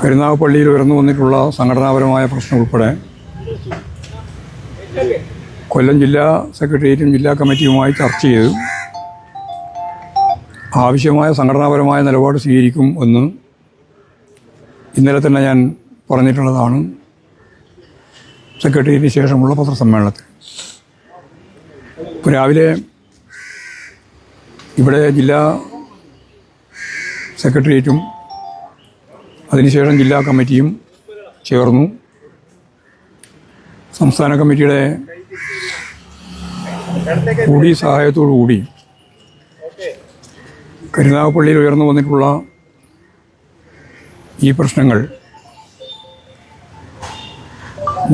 കരുനാഗപ്പള്ളിയിൽ ഉയർന്നു വന്നിട്ടുള്ള സംഘടനാപരമായ പ്രശ്നം ഉൾപ്പെടെ കൊല്ലം ജില്ലാ സെക്രട്ടേറിയറ്റും ജില്ലാ കമ്മിറ്റിയുമായി ചർച്ച ചെയ്ത് ആവശ്യമായ സംഘടനാപരമായ നിലപാട് സ്വീകരിക്കും എന്ന് ഇന്നലെ തന്നെ ഞാൻ പറഞ്ഞിട്ടുള്ളതാണ് സെക്രട്ടേറിയറ്റിന് ശേഷമുള്ള പത്രസമ്മേളനത്തിൽ. ഇപ്പോൾ രാവിലെ ഇവിടെ ജില്ലാ സെക്രട്ടേറിയറ്റും അതിനുശേഷം ജില്ലാ കമ്മിറ്റിയും ചേർന്നു സംസ്ഥാന കമ്മിറ്റിയുടെ കൂടി സഹായത്തോടു കൂടി കരുനാഗപ്പള്ളിയിൽ ഉയർന്നു വന്നിട്ടുള്ള ഈ പ്രശ്നങ്ങൾ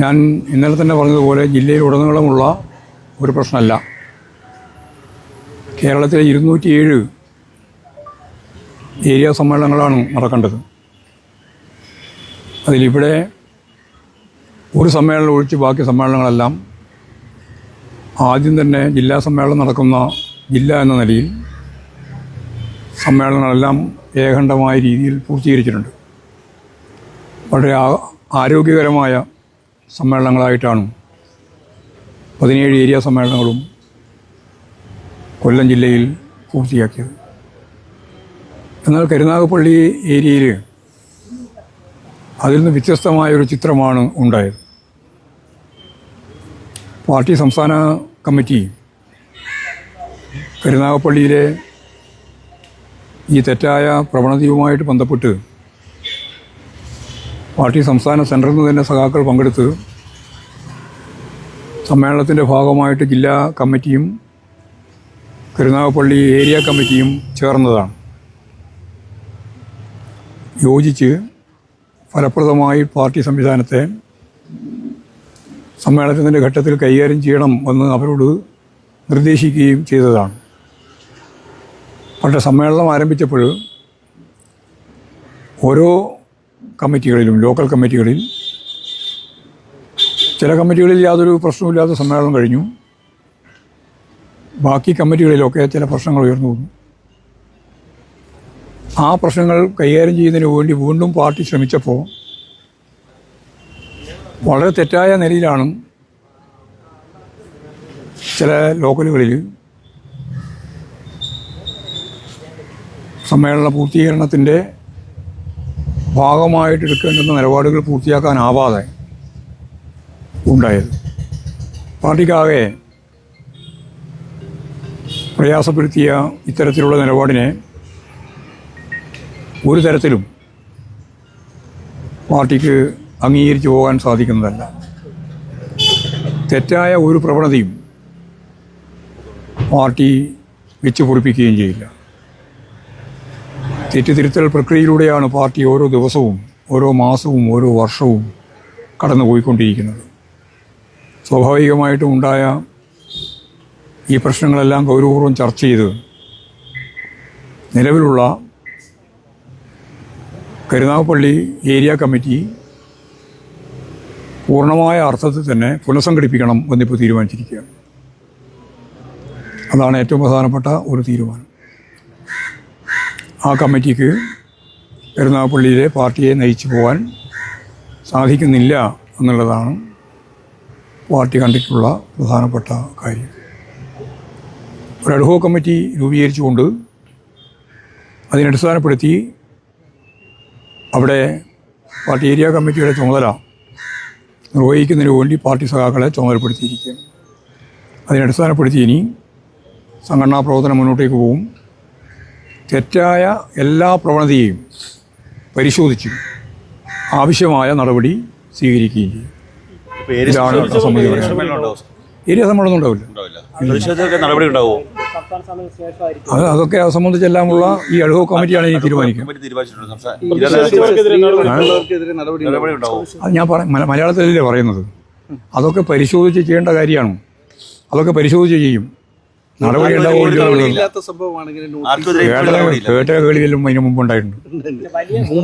ഞാൻ ഇന്നലെ തന്നെ പറഞ്ഞതുപോലെ ജില്ലയിലുടനീളമുള്ള ഒരു പ്രശ്നമല്ല. കേരളത്തിലെ 207 ഏരിയ സമ്മേളനങ്ങളാണ് നടക്കേണ്ടത്. അതിലിവിടെ ഒരു സമ്മേളനം ഒഴിച്ച് ബാക്കി സമ്മേളനങ്ങളെല്ലാം ആദ്യം തന്നെ ജില്ലാ സമ്മേളനം നടക്കുന്ന ജില്ല എന്ന നിലയിൽ സമ്മേളനങ്ങളെല്ലാം ഏകണ്ഠമായ രീതിയിൽ പൂർത്തീകരിച്ചിട്ടുണ്ട്. വളരെ ആരോഗ്യകരമായ സമ്മേളനങ്ങളായിട്ടാണ് 17 ഏരിയ സമ്മേളനങ്ങളും കൊല്ലം ജില്ലയിൽ പൂർത്തിയാക്കിയത്. എന്നാൽ കരുനാഗപ്പള്ളി ഏരിയയിൽ അതിൽ നിന്ന് വ്യത്യസ്തമായൊരു ചിത്രമാണ് ഉണ്ടായത്. പാർട്ടി സംസ്ഥാന കമ്മിറ്റി കരുനാഗപ്പള്ളിയിലെ ഈ തെറ്റായ പ്രവണതയുമായിട്ട് ബന്ധപ്പെട്ട് പാർട്ടി സംസ്ഥാന സെൻറ്ററിൽ നിന്ന് തന്നെ സഖാക്കൾ പങ്കെടുത്ത് സമ്മേളനത്തിൻ്റെ ഭാഗമായിട്ട് ജില്ലാ കമ്മിറ്റിയും കരുനാഗപ്പള്ളി ഏരിയ കമ്മിറ്റിയും ചേർന്നതാണ്. യോജിച്ച് ഫലപ്രദമായി പാർട്ടി സംവിധാനത്തെ സമ്മേളനത്തിൻ്റെ ഘട്ടത്തിൽ കൈകാര്യം ചെയ്യണം എന്ന് അവരോട് നിർദ്ദേശിക്കുകയും ചെയ്തതാണ്. പക്ഷേ സമ്മേളനം ആരംഭിച്ചപ്പോൾ ഓരോ കമ്മിറ്റികളിലും ലോക്കൽ കമ്മിറ്റികളിൽ ചില കമ്മിറ്റികളിൽ യാതൊരു പ്രശ്നവുമില്ലാത്ത സമ്മേളനം കഴിഞ്ഞു. ബാക്കി കമ്മിറ്റികളിലൊക്കെ ചില പ്രശ്നങ്ങൾ ഉയർന്നു വന്നു. ആ പ്രശ്നങ്ങൾ കൈകാര്യം ചെയ്യുന്നതിന് വേണ്ടി വീണ്ടും പാർട്ടി ശ്രമിച്ചപ്പോൾ വളരെ തെറ്റായ നിലയിലാണ് ചില ലോക്കലുകളിൽ സമ്മേളന പൂർത്തീകരണത്തിൻ്റെ ഭാഗമായിട്ട് എടുക്കേണ്ടുന്ന നിലപാടുകൾ പൂർത്തിയാക്കാനാവാതെ ഉണ്ടായത്. പാർട്ടിക്കാകെ പ്രയാസപ്പെടുത്തിയ ഇത്തരത്തിലുള്ള നിലപാടിനെ ഒരു തരത്തിലും പാർട്ടിക്ക് അംഗീകരിച്ചു പോകാൻ സാധിക്കുന്നതല്ല. തെറ്റായ ഒരു പ്രവണതയും പാർട്ടി വെച്ച് പൊറിപ്പിക്കുകയും ചെയ്യില്ല. തെറ്റുതിരുത്തൽ പ്രക്രിയയിലൂടെയാണ് പാർട്ടി ഓരോ ദിവസവും ഓരോ മാസവും ഓരോ വർഷവും കടന്നുപോയിക്കൊണ്ടിരിക്കുന്നത്. സ്വാഭാവികമായിട്ടും ഉണ്ടായ ഈ പ്രശ്നങ്ങളെല്ലാം ഗൗരവപൂർവ്വം ചർച്ച ചെയ്ത് നിലവിലുള്ള കരുനാഗപ്പള്ളി ഏരിയ കമ്മിറ്റി പൂർണ്ണമായ അർത്ഥത്തിൽ തന്നെ പുനഃസംഘടിപ്പിക്കണം എന്നിപ്പോൾ തീരുമാനിച്ചിരിക്കുകയാണ്. അതാണ് ഏറ്റവും പ്രധാനപ്പെട്ട ഒരു തീരുമാനം. ആ കമ്മിറ്റിക്ക് കരുനാഗപ്പള്ളിയിലെ പാർട്ടിയെ നയിച്ചു പോകാൻ സാധിക്കുന്നില്ല എന്നുള്ളതാണ് പാർട്ടി കണ്ടിട്ടുള്ള പ്രധാനപ്പെട്ട കാര്യം. ഒരു അഡ്ഹോക് കമ്മിറ്റി രൂപീകരിച്ചുകൊണ്ട് അതിനടിസ്ഥാനപ്പെടുത്തി അവിടെ പാർട്ടി ഏരിയ കമ്മിറ്റിയുടെ ചുമതല നിർവഹിക്കുന്നതിന് വേണ്ടി പാർട്ടി സഖാക്കളെ ചുമതലപ്പെടുത്തിയിരിക്കുകയാണ്. അതിനടിസ്ഥാനപ്പെടുത്തി ഇനി സംഘടനാ പ്രവർത്തനം മുന്നോട്ടേക്ക് പോകും. തെറ്റായ എല്ലാ പ്രവണതയെയും പരിശോധിച്ച് ആവശ്യമായ നടപടി സ്വീകരിക്കുകയും ചെയ്യും. ഇതാണ് ഏരിയ സമ്മേളനം ഉണ്ടാവില്ല. അതൊക്കെ സംബന്ധിച്ചെല്ലാമുള്ള ഈ അഡ്ഹോക് കമ്മിറ്റിയാണ് ഇനി തീരുമാനിക്കുക. അത് ഞാൻ മലയാളത്തിലല്ലേ പറയുന്നത്. അതൊക്കെ പരിശോധിച്ച് ചെയ്യേണ്ട കാര്യമാണ്. അതൊക്കെ പരിശോധിച്ച് ചെയ്യും. നടപടി ഉണ്ടാവുകയില്ല. കേട്ട കേളിയെല്ലാം അതിന് മുമ്പ് ഉണ്ടായിട്ടുണ്ട്.